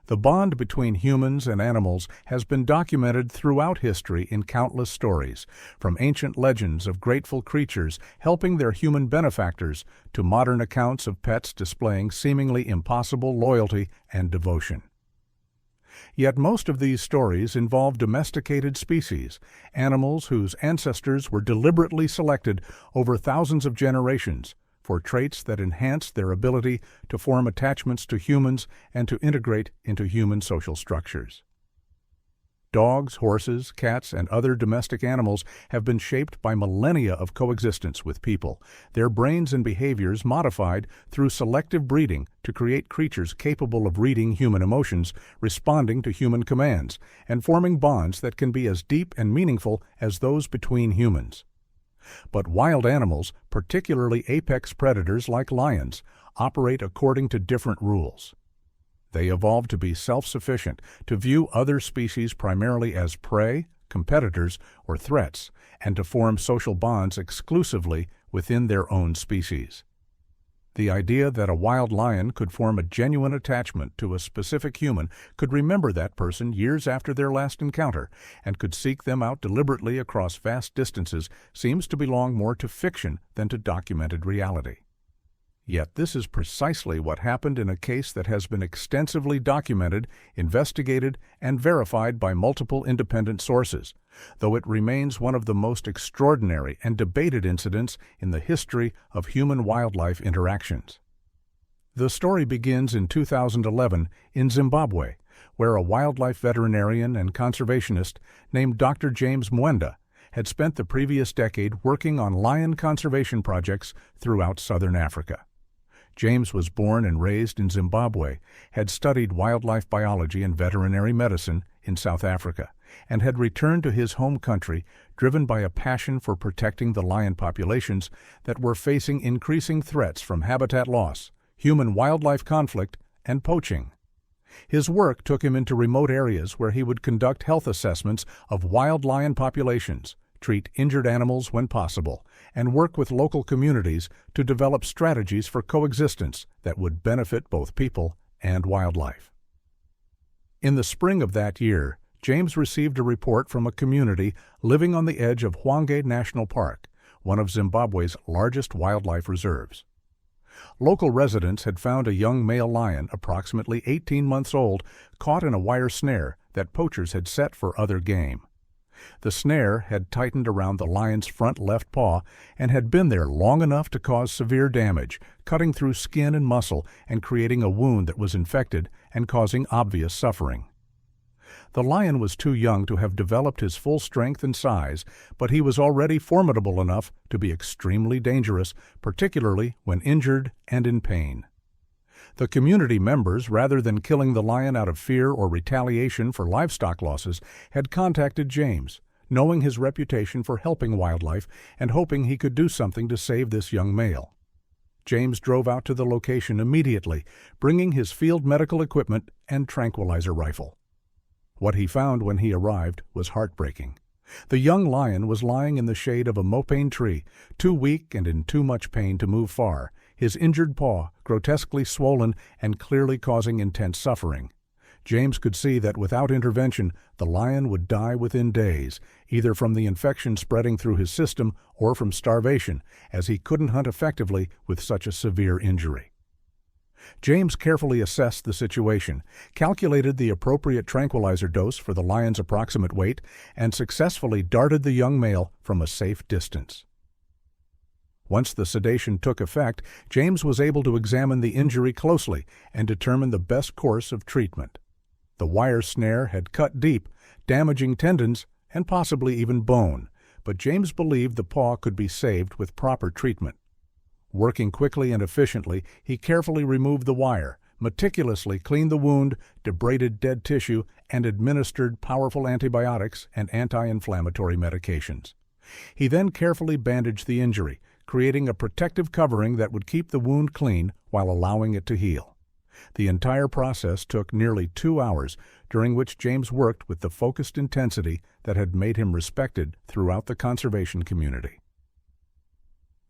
The bond between humans and animals has been documented throughout history in countless stories, from ancient legends of grateful creatures helping their human benefactors to modern accounts of pets displaying seemingly impossible loyalty and devotion. Yet most of these stories involve domesticated species, animals whose ancestors were deliberately selected over thousands of generations for traits that enhance their ability to form attachments to humans and to integrate into human social structures. Dogs, horses, cats, and other domestic animals have been shaped by millennia of coexistence with people, their brains and behaviors modified through selective breeding to create creatures capable of reading human emotions, responding to human commands, and forming bonds that can be as deep and meaningful as those between humans. But wild animals, particularly apex predators like lions, operate according to different rules. They evolved to be self-sufficient, to view other species primarily as prey, competitors, or threats, and to form social bonds exclusively within their own species. The idea that a wild lion could form a genuine attachment to a specific human, could remember that person years after their last encounter, and could seek them out deliberately across vast distances seems to belong more to fiction than to documented reality. Yet this is precisely what happened in a case that has been extensively documented, investigated, and verified by multiple independent sources, though it remains one of the most extraordinary and debated incidents in the history of human-wildlife interactions. The story begins in 2011 in Zimbabwe, where a wildlife veterinarian and conservationist named Dr. James Mwenda had spent the previous decade working on lion conservation projects throughout southern Africa. James was born and raised in Zimbabwe, had studied wildlife biology and veterinary medicine in South Africa, and had returned to his home country driven by a passion for protecting the lion populations that were facing increasing threats from habitat loss, human-wildlife conflict, and poaching. His work took him into remote areas where he would conduct health assessments of wild lion populations, treat injured animals when possible, and work with local communities to develop strategies for coexistence that would benefit both people and wildlife. In the spring of that year, James received a report from a community living on the edge of Hwange National Park, one of Zimbabwe's largest wildlife reserves. Local residents had found a young male lion, approximately 18 months old, caught in a wire snare that poachers had set for other game. The snare had tightened around the lion's front left paw and had been there long enough to cause severe damage, cutting through skin and muscle and creating a wound that was infected and causing obvious suffering. The lion was too young to have developed his full strength and size, but he was already formidable enough to be extremely dangerous, particularly when injured and in pain. The community members, rather than killing the lion out of fear or retaliation for livestock losses, had contacted James, knowing his reputation for helping wildlife and hoping he could do something to save this young male. James drove out to the location immediately, bringing his field medical equipment and tranquilizer rifle. What he found when he arrived was heartbreaking. The young lion was lying in the shade of a mopane tree, too weak and in too much pain to move far, his injured paw grotesquely swollen and clearly causing intense suffering. James could see that without intervention, the lion would die within days, either from the infection spreading through his system or from starvation, as he couldn't hunt effectively with such a severe injury. James carefully assessed the situation, calculated the appropriate tranquilizer dose for the lion's approximate weight, and successfully darted the young male from a safe distance. Once the sedation took effect, James was able to examine the injury closely and determine the best course of treatment. The wire snare had cut deep, damaging tendons and possibly even bone, but James believed the paw could be saved with proper treatment. Working quickly and efficiently, he carefully removed the wire, meticulously cleaned the wound, debrided dead tissue, and administered powerful antibiotics and anti-inflammatory medications. He then carefully bandaged the injury, creating a protective covering that would keep the wound clean while allowing it to heal. The entire process took nearly 2 hours, during which James worked with the focused intensity that had made him respected throughout the conservation community.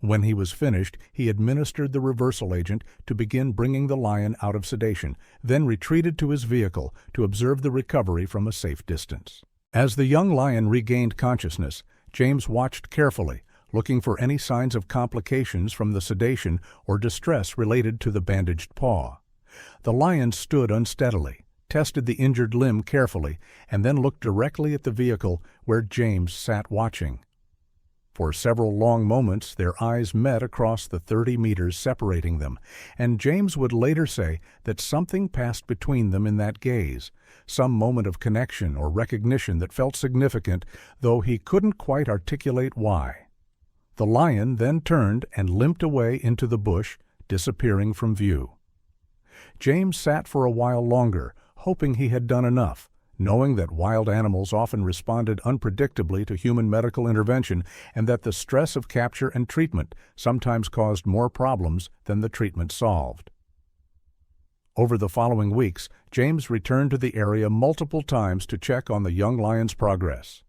When he was finished, he administered the reversal agent to begin bringing the lion out of sedation, then retreated to his vehicle to observe the recovery from a safe distance. As the young lion regained consciousness, James watched carefully, looking for any signs of complications from the sedation or distress related to the bandaged paw. The lion stood unsteadily, tested the injured limb carefully, and then looked directly at the vehicle where James sat watching. For several long moments their eyes met across the 30 meters separating them, and James would later say that something passed between them in that gaze, some moment of connection or recognition that felt significant, though he couldn't quite articulate why. The lion then turned and limped away into the bush, disappearing from view. James sat for a while longer, hoping he had done enough, knowing that wild animals often responded unpredictably to human medical intervention and that the stress of capture and treatment sometimes caused more problems than the treatment solved. Over the following weeks, James returned to the area multiple times to check on the young lion's progress.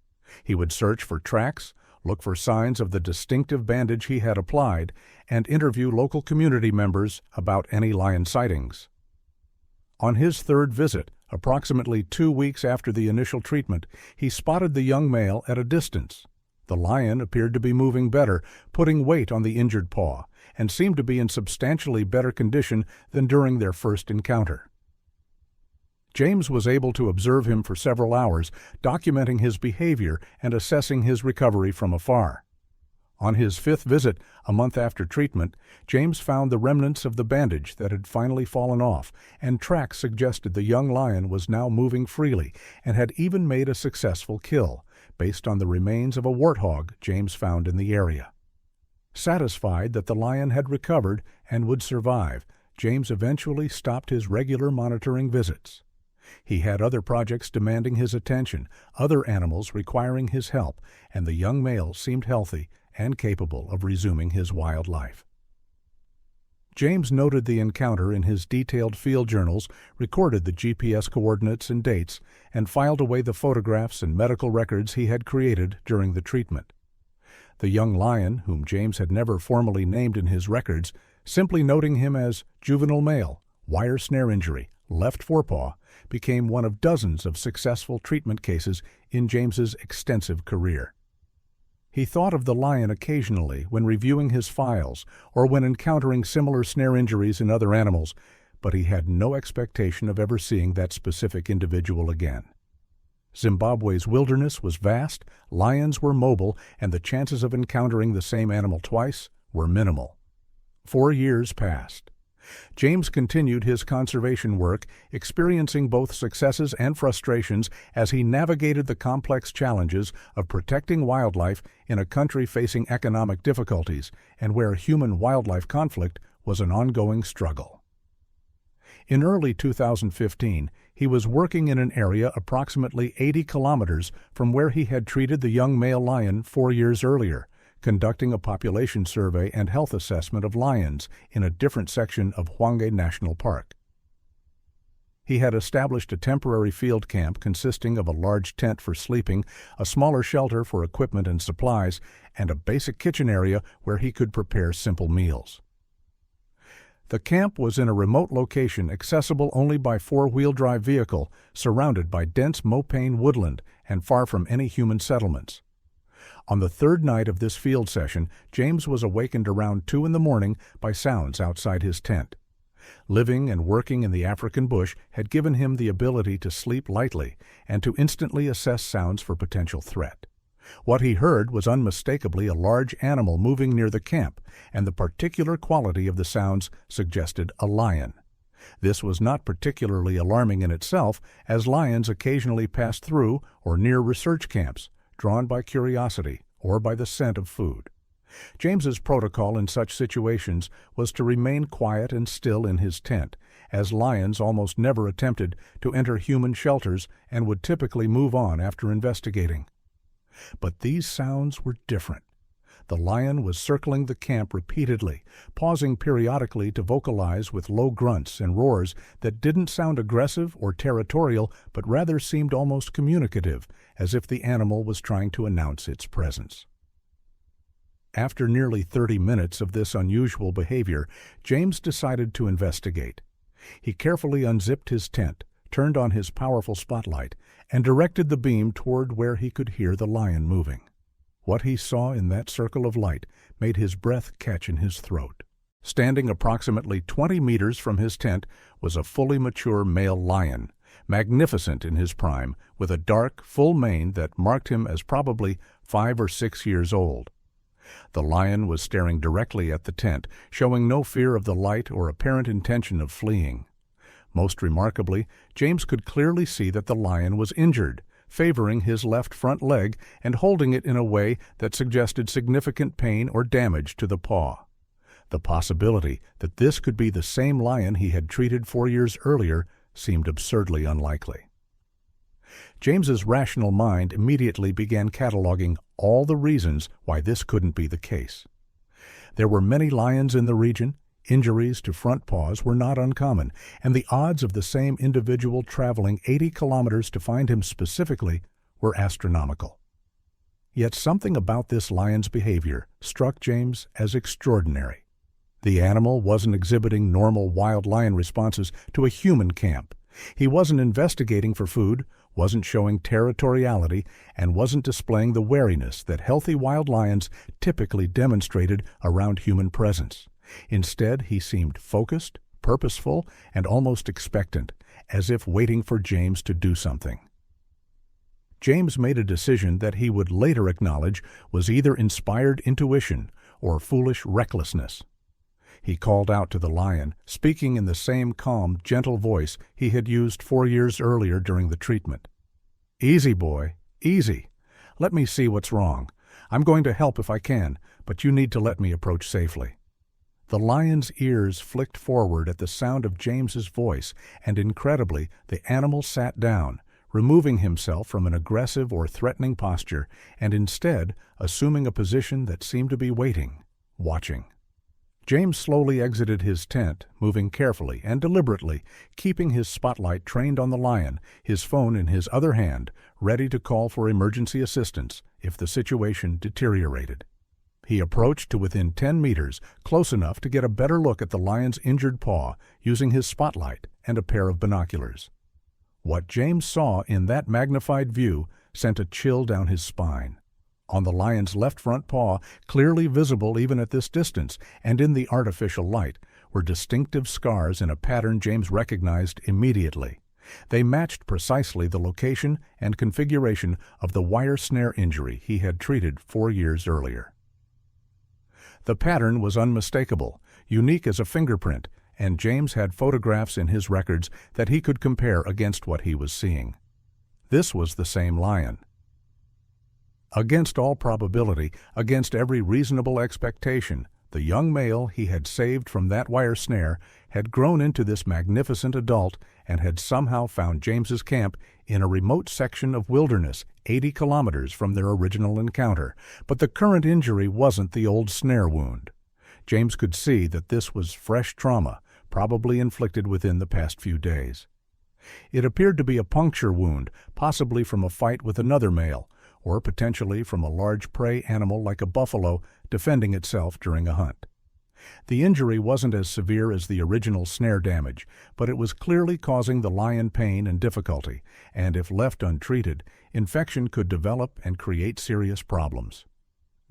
He would search for tracks, look for signs of the distinctive bandage he had applied, and interview local community members about any lion sightings. On his third visit, approximately 2 weeks after the initial treatment, he spotted the young male at a distance. The lion appeared to be moving better, putting weight on the injured paw, and seemed to be in substantially better condition than during their first encounter. James was able to observe him for several hours, documenting his behavior and assessing his recovery from afar. On his fifth visit, a month after treatment, James found the remnants of the bandage that had finally fallen off, and tracks suggested the young lion was now moving freely and had even made a successful kill, based on the remains of a warthog James found in the area. Satisfied that the lion had recovered and would survive, James eventually stopped his regular monitoring visits. He had other projects demanding his attention, other animals requiring his help, and the young male seemed healthy and capable of resuming his wild life. James noted the encounter in his detailed field journals, recorded the GPS coordinates and dates, and filed away the photographs and medical records he had created during the treatment. The young lion, whom James had never formally named in his records, simply noting him as juvenile male, wire snare injury, left forepaw, became one of dozens of successful treatment cases in James's extensive career. He thought of the lion occasionally when reviewing his files or when encountering similar snare injuries in other animals, but he had no expectation of ever seeing that specific individual again. Zimbabwe's wilderness was vast, lions were mobile, and the chances of encountering the same animal twice were minimal. 4 years passed. James continued his conservation work, experiencing both successes and frustrations as he navigated the complex challenges of protecting wildlife in a country facing economic difficulties and where human-wildlife conflict was an ongoing struggle. In early 2015, he was working in an area approximately 80 kilometers from where he had treated the young male lion 4 years earlier, conducting a population survey and health assessment of lions in a different section of Hwange National Park. He had established a temporary field camp consisting of a large tent for sleeping, a smaller shelter for equipment and supplies, and a basic kitchen area where he could prepare simple meals. The camp was in a remote location accessible only by four-wheel-drive vehicle, surrounded by dense mopane woodland and far from any human settlements. On the third night of this field session, James was awakened around 2 a.m. by sounds outside his tent. Living and working in the African bush had given him the ability to sleep lightly and to instantly assess sounds for potential threat. What he heard was unmistakably a large animal moving near the camp, and the particular quality of the sounds suggested a lion. This was not particularly alarming in itself, as lions occasionally passed through or near research camps, drawn by curiosity or by the scent of food. James's protocol in such situations was to remain quiet and still in his tent, as lions almost never attempted to enter human shelters and would typically move on after investigating. But these sounds were different. The lion was circling the camp repeatedly, pausing periodically to vocalize with low grunts and roars that didn't sound aggressive or territorial, but rather seemed almost communicative, as if the animal was trying to announce its presence. After nearly 30 minutes of this unusual behavior, James decided to investigate. He carefully unzipped his tent, turned on his powerful spotlight, and directed the beam toward where he could hear the lion moving. What he saw in that circle of light made his breath catch in his throat. Standing approximately 20 meters from his tent was a fully mature male lion, magnificent in his prime, with a dark, full mane that marked him as probably 5 or 6 years old. The lion was staring directly at the tent, showing no fear of the light or apparent intention of fleeing. Most remarkably, James could clearly see that the lion was injured, favoring his left front leg and holding it in a way that suggested significant pain or damage to the paw. The possibility that this could be the same lion he had treated 4 years earlier seemed absurdly unlikely. James's rational mind immediately began cataloging all the reasons why this couldn't be the case. There were many lions in the region, injuries to front paws were not uncommon, and the odds of the same individual traveling 80 kilometers to find him specifically were astronomical. Yet something about this lion's behavior struck James as extraordinary. The animal wasn't exhibiting normal wild lion responses to a human camp. He wasn't investigating for food, wasn't showing territoriality, and wasn't displaying the wariness that healthy wild lions typically demonstrated around human presence. Instead, he seemed focused, purposeful, and almost expectant, as if waiting for James to do something. James made a decision that he would later acknowledge was either inspired intuition or foolish recklessness. He called out to the lion, speaking in the same calm, gentle voice he had used 4 years earlier during the treatment. "Easy, boy, easy. Let me see what's wrong. I'm going to help if I can, but you need to let me approach safely." The lion's ears flicked forward at the sound of James's voice, and incredibly, the animal sat down, removing himself from an aggressive or threatening posture, and instead assuming a position that seemed to be waiting, watching. James slowly exited his tent, moving carefully and deliberately, keeping his spotlight trained on the lion, his phone in his other hand, ready to call for emergency assistance if the situation deteriorated. He approached to within 10 meters, close enough to get a better look at the lion's injured paw, using his spotlight and a pair of binoculars. What James saw in that magnified view sent a chill down his spine. On the lion's left front paw, clearly visible even at this distance, and in the artificial light, were distinctive scars in a pattern James recognized immediately. They matched precisely the location and configuration of the wire snare injury he had treated 4 years earlier. The pattern was unmistakable, unique as a fingerprint, and James had photographs in his records that he could compare against what he was seeing. This was the same lion. Against all probability, against every reasonable expectation, the young male he had saved from that wire snare had grown into this magnificent adult and had somehow found James's camp in a remote section of wilderness 80 kilometers from their original encounter. But the current injury wasn't the old snare wound. James could see that this was fresh trauma, probably inflicted within the past few days. It appeared to be a puncture wound, possibly from a fight with another male, or potentially from a large prey animal like a buffalo defending itself during a hunt. The injury wasn't as severe as the original snare damage, but it was clearly causing the lion pain and difficulty, and if left untreated, infection could develop and create serious problems.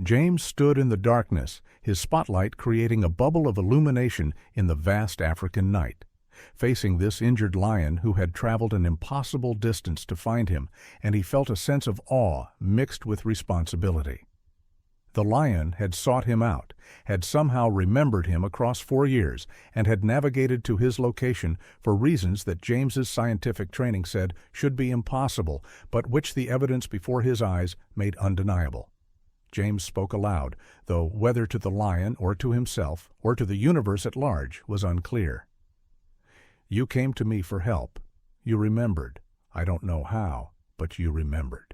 James stood in the darkness, his spotlight creating a bubble of illumination in the vast African night, facing this injured lion who had traveled an impossible distance to find him, and he felt a sense of awe mixed with responsibility. The lion had sought him out, had somehow remembered him across 4 years, and had navigated to his location for reasons that James's scientific training said should be impossible, but which the evidence before his eyes made undeniable. James spoke aloud, though whether to the lion or to himself or to the universe at large was unclear. "You came to me for help. You remembered. I don't know how, but you remembered."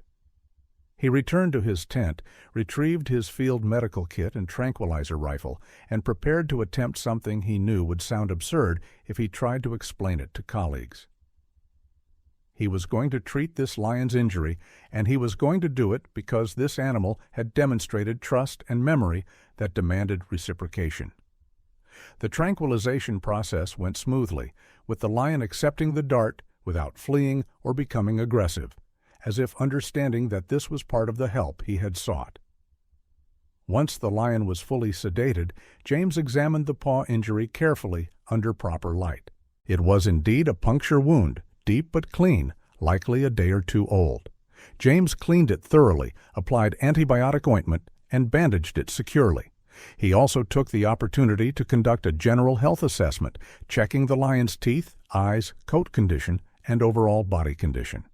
He returned to his tent, retrieved his field medical kit and tranquilizer rifle, and prepared to attempt something he knew would sound absurd if he tried to explain it to colleagues. He was going to treat this lion's injury, and he was going to do it because this animal had demonstrated trust and memory that demanded reciprocation. The tranquilization process went smoothly, with the lion accepting the dart without fleeing or becoming aggressive, as if understanding that this was part of the help he had sought. Once the lion was fully sedated, James examined the paw injury carefully under proper light. It was indeed a puncture wound, deep but clean, likely a day or two old. James cleaned it thoroughly, applied antibiotic ointment, and bandaged it securely. He also took the opportunity to conduct a general health assessment, checking the lion's teeth, eyes, coat condition, and overall body condition.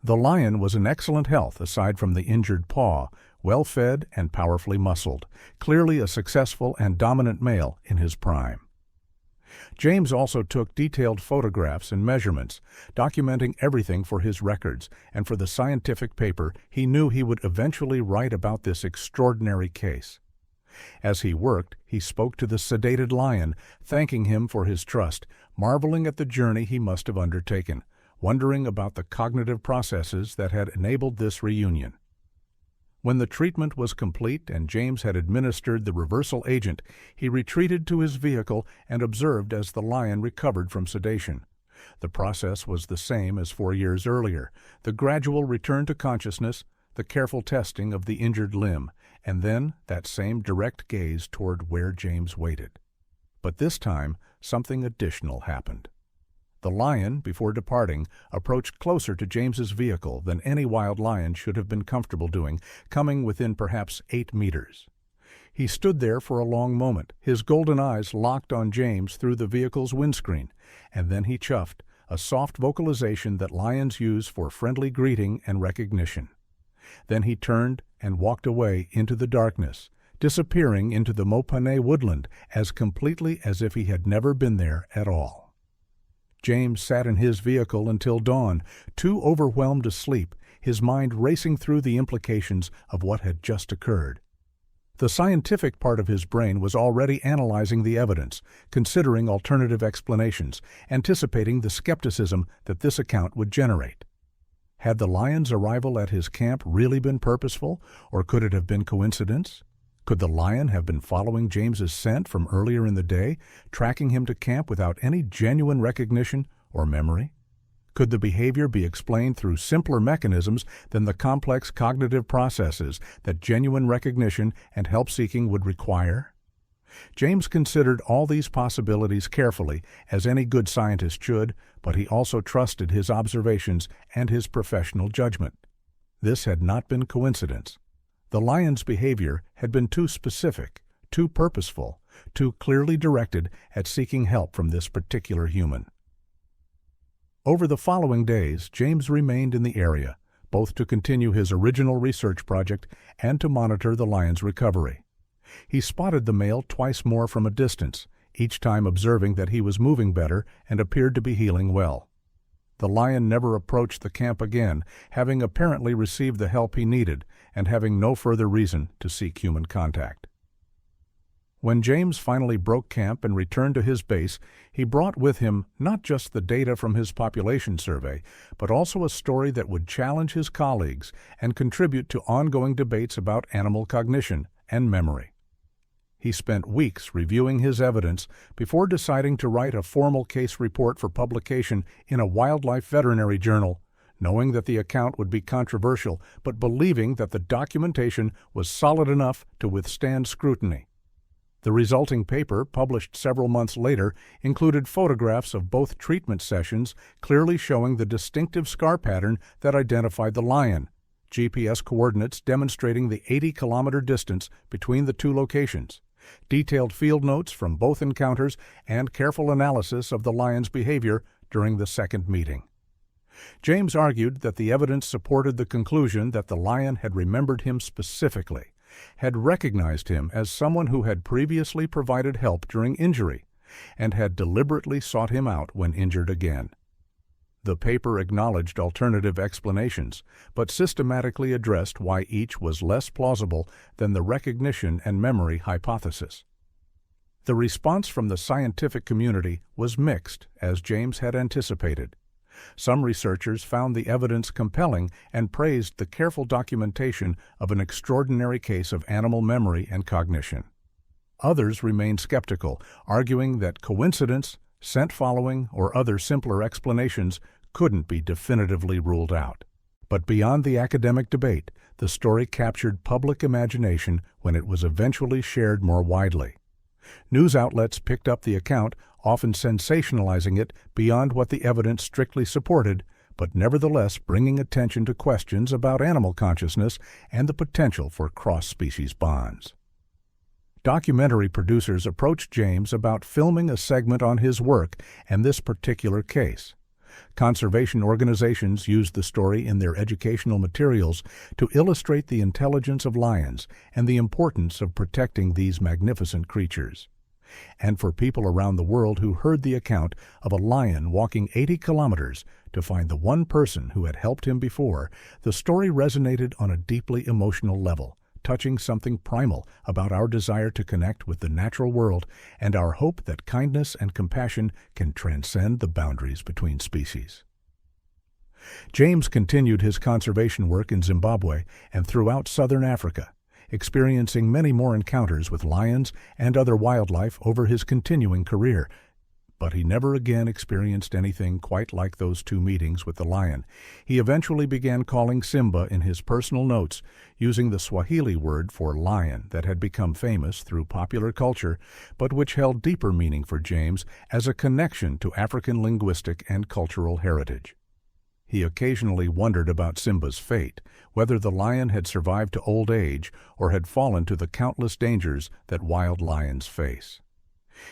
The lion was in excellent health aside from the injured paw, well-fed and powerfully muscled, clearly a successful and dominant male in his prime. James also took detailed photographs and measurements, documenting everything for his records and for the scientific paper he knew he would eventually write about this extraordinary case. As he worked, he spoke to the sedated lion, thanking him for his trust, marveling at the journey he must have undertaken, wondering about the cognitive processes that had enabled this reunion. When the treatment was complete and James had administered the reversal agent, he retreated to his vehicle and observed as the lion recovered from sedation. The process was the same as 4 years earlier, the gradual return to consciousness, the careful testing of the injured limb, and then that same direct gaze toward where James waited. But this time, something additional happened. The lion, before departing, approached closer to James's vehicle than any wild lion should have been comfortable doing, coming within perhaps 8 meters. He stood there for a long moment, his golden eyes locked on James through the vehicle's windscreen, and then he chuffed, a soft vocalization that lions use for friendly greeting and recognition. Then he turned and walked away into the darkness, disappearing into the Mopane woodland as completely as if he had never been there at all. James sat in his vehicle until dawn, too overwhelmed to sleep, his mind racing through the implications of what had just occurred. The scientific part of his brain was already analyzing the evidence, considering alternative explanations, anticipating the skepticism that this account would generate. Had the lion's arrival at his camp really been purposeful, or could it have been coincidence? Could the lion have been following James's scent from earlier in the day, tracking him to camp without any genuine recognition or memory? Could the behavior be explained through simpler mechanisms than the complex cognitive processes that genuine recognition and help-seeking would require? James considered all these possibilities carefully, as any good scientist should, but he also trusted his observations and his professional judgment. This had not been coincidence. The lion's behavior had been too specific, too purposeful, too clearly directed at seeking help from this particular human. Over the following days, James remained in the area, both to continue his original research project and to monitor the lion's recovery. He spotted the male twice more from a distance, each time observing that he was moving better and appeared to be healing well. The lion never approached the camp again, having apparently received the help he needed and having no further reason to seek human contact. When James finally broke camp and returned to his base, he brought with him not just the data from his population survey, but also a story that would challenge his colleagues and contribute to ongoing debates about animal cognition and memory. He spent weeks reviewing his evidence before deciding to write a formal case report for publication in a wildlife veterinary journal, knowing that the account would be controversial, but believing that the documentation was solid enough to withstand scrutiny. The resulting paper, published several months later, included photographs of both treatment sessions, clearly showing the distinctive scar pattern that identified the lion, GPS coordinates demonstrating the 80-kilometer distance between the two locations, detailed field notes from both encounters, and careful analysis of the lion's behavior during the second meeting. James argued that the evidence supported the conclusion that the lion had remembered him specifically, had recognized him as someone who had previously provided help during injury, and had deliberately sought him out when injured again. The paper acknowledged alternative explanations, but systematically addressed why each was less plausible than the recognition and memory hypothesis. The response from the scientific community was mixed, as James had anticipated. Some researchers found the evidence compelling and praised the careful documentation of an extraordinary case of animal memory and cognition. Others remained skeptical, arguing that coincidence, scent following, or other simpler explanations couldn't be definitively ruled out. But beyond the academic debate, the story captured public imagination when it was eventually shared more widely. News outlets picked up the account, often sensationalizing it beyond what the evidence strictly supported, but nevertheless bringing attention to questions about animal consciousness and the potential for cross-species bonds. Documentary producers approached James about filming a segment on his work and this particular case. Conservation organizations used the story in their educational materials to illustrate the intelligence of lions and the importance of protecting these magnificent creatures. And for people around the world who heard the account of a lion walking 80 kilometers to find the one person who had helped him before, the story resonated on a deeply emotional level, touching something primal about our desire to connect with the natural world and our hope that kindness and compassion can transcend the boundaries between species. James continued his conservation work in Zimbabwe and throughout southern Africa, experiencing many more encounters with lions and other wildlife over his continuing career. But he never again experienced anything quite like those 2 meetings with the lion. He eventually began calling Simba in his personal notes, using the Swahili word for lion that had become famous through popular culture, but which held deeper meaning for James as a connection to African linguistic and cultural heritage. He occasionally wondered about Simba's fate, whether the lion had survived to old age or had fallen to the countless dangers that wild lions face.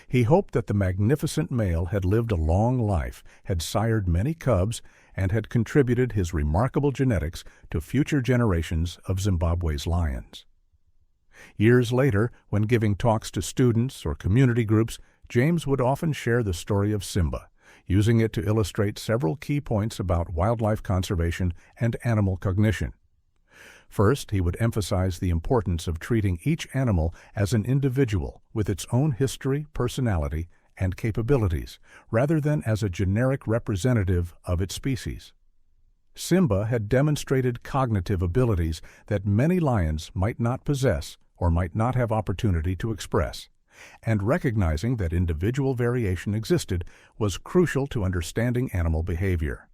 He hoped that the magnificent male had lived a long life, had sired many cubs, and had contributed his remarkable genetics to future generations of Zimbabwe's lions. Years later, when giving talks to students or community groups, James would often share the story of Simba, using it to illustrate several key points about wildlife conservation and animal cognition. First, he would emphasize the importance of treating each animal as an individual with its own history, personality, and capabilities, rather than as a generic representative of its species. Simba had demonstrated cognitive abilities that many lions might not possess or might not have opportunity to express, and recognizing that individual variation existed was crucial to understanding animal behavior.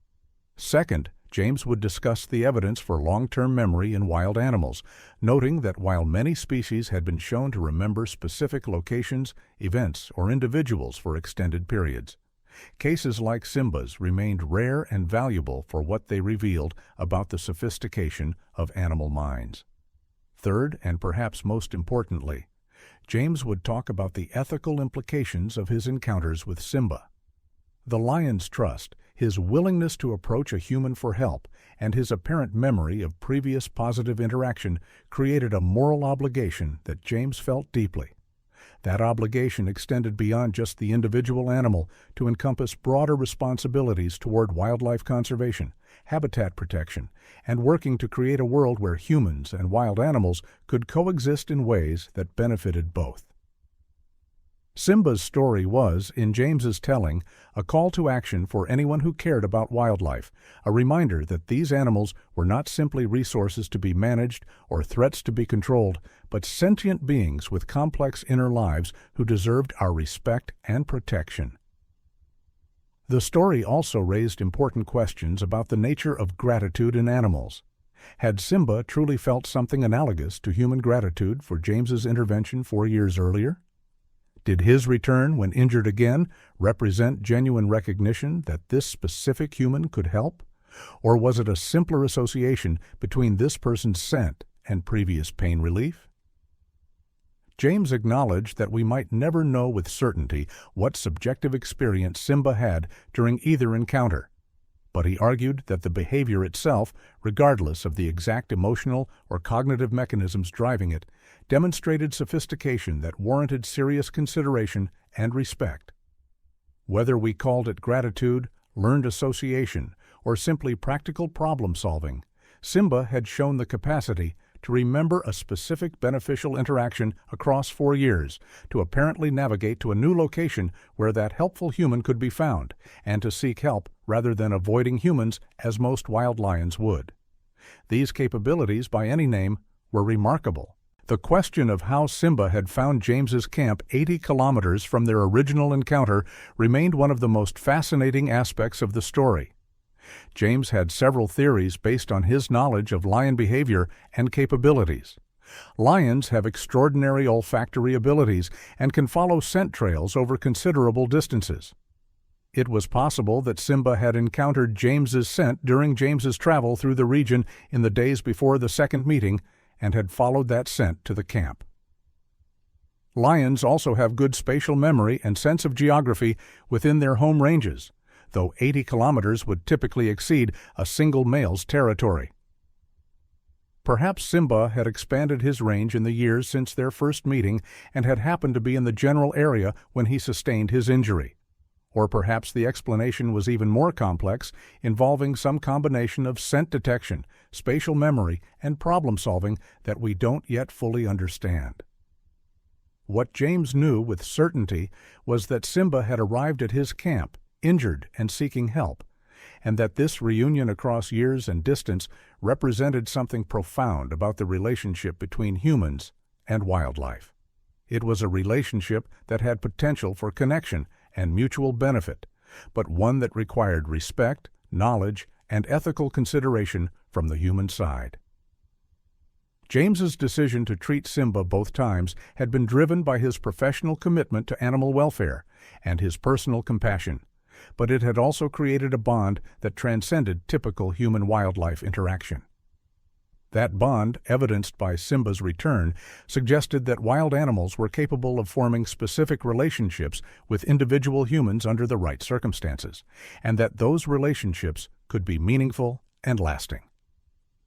Second, James would discuss the evidence for long-term memory in wild animals, noting that while many species had been shown to remember specific locations, events, or individuals for extended periods, cases like Simba's remained rare and valuable for what they revealed about the sophistication of animal minds. Third, and perhaps most importantly, James would talk about the ethical implications of his encounters with Simba. The lion's trust, his willingness to approach a human for help, and his apparent memory of previous positive interaction created a moral obligation that James felt deeply. That obligation extended beyond just the individual animal to encompass broader responsibilities toward wildlife conservation, habitat protection, and working to create a world where humans and wild animals could coexist in ways that benefited both. Simba's story was, in James's telling, a call to action for anyone who cared about wildlife, a reminder that these animals were not simply resources to be managed or threats to be controlled, but sentient beings with complex inner lives who deserved our respect and protection. The story also raised important questions about the nature of gratitude in animals. Had Simba truly felt something analogous to human gratitude for James's intervention 4 years earlier? Did his return, when injured again, represent genuine recognition that this specific human could help? Or was it a simpler association between this person's scent and previous pain relief? James acknowledged that we might never know with certainty what subjective experience Simba had during either encounter, but he argued that the behavior itself, regardless of the exact emotional or cognitive mechanisms driving it, demonstrated sophistication that warranted serious consideration and respect. Whether we called it gratitude, learned association, or simply practical problem-solving, Simba had shown the capacity to remember a specific beneficial interaction across 4 years, to apparently navigate to a new location where that helpful human could be found, and to seek help rather than avoiding humans as most wild lions would. These capabilities, by any name, were remarkable. The question of how Simba had found James's camp 80 kilometers from their original encounter remained one of the most fascinating aspects of the story. James had several theories based on his knowledge of lion behavior and capabilities. Lions have extraordinary olfactory abilities and can follow scent trails over considerable distances. It was possible that Simba had encountered James's scent during James's travel through the region in the days before the second meeting and had followed that scent to the camp. Lions also have good spatial memory and sense of geography within their home ranges, though 80 kilometers would typically exceed a single male's territory. Perhaps Simba had expanded his range in the years since their first meeting and had happened to be in the general area when he sustained his injury. Or perhaps the explanation was even more complex, involving some combination of scent detection, spatial memory, and problem-solving that we don't yet fully understand. What James knew with certainty was that Simba had arrived at his camp, injured and seeking help, and that this reunion across years and distance represented something profound about the relationship between humans and wildlife. It was a relationship that had potential for connection and mutual benefit, but one that required respect, knowledge, and ethical consideration from the human side. James's decision to treat Simba both times had been driven by his professional commitment to animal welfare and his personal compassion, but it had also created a bond that transcended typical human-wildlife interaction. That bond, evidenced by Simba's return, suggested that wild animals were capable of forming specific relationships with individual humans under the right circumstances, and that those relationships could be meaningful and lasting.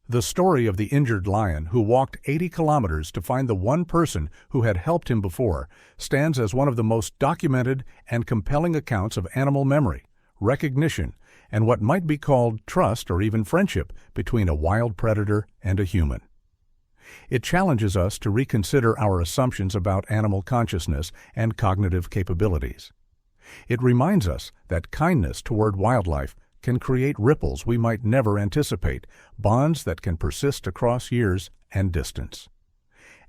The story of the injured lion who walked 80 kilometers to find the one person who had helped him before stands as one of the most documented and compelling accounts of animal memory, recognition, and what might be called trust or even friendship between a wild predator and a human. It challenges us to reconsider our assumptions about animal consciousness and cognitive capabilities. It reminds us that kindness toward wildlife can create ripples we might never anticipate, bonds that can persist across years and distance.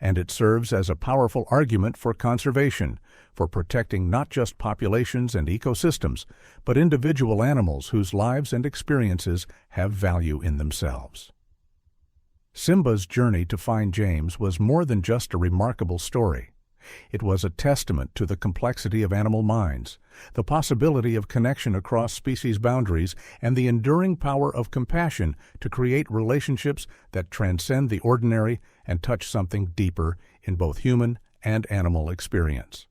And it serves as a powerful argument for conservation, for protecting not just populations and ecosystems, but individual animals whose lives and experiences have value in themselves. Simba's journey to find James was more than just a remarkable story. It was a testament to the complexity of animal minds, the possibility of connection across species boundaries, and the enduring power of compassion to create relationships that transcend the ordinary and touch something deeper in both human and animal experience.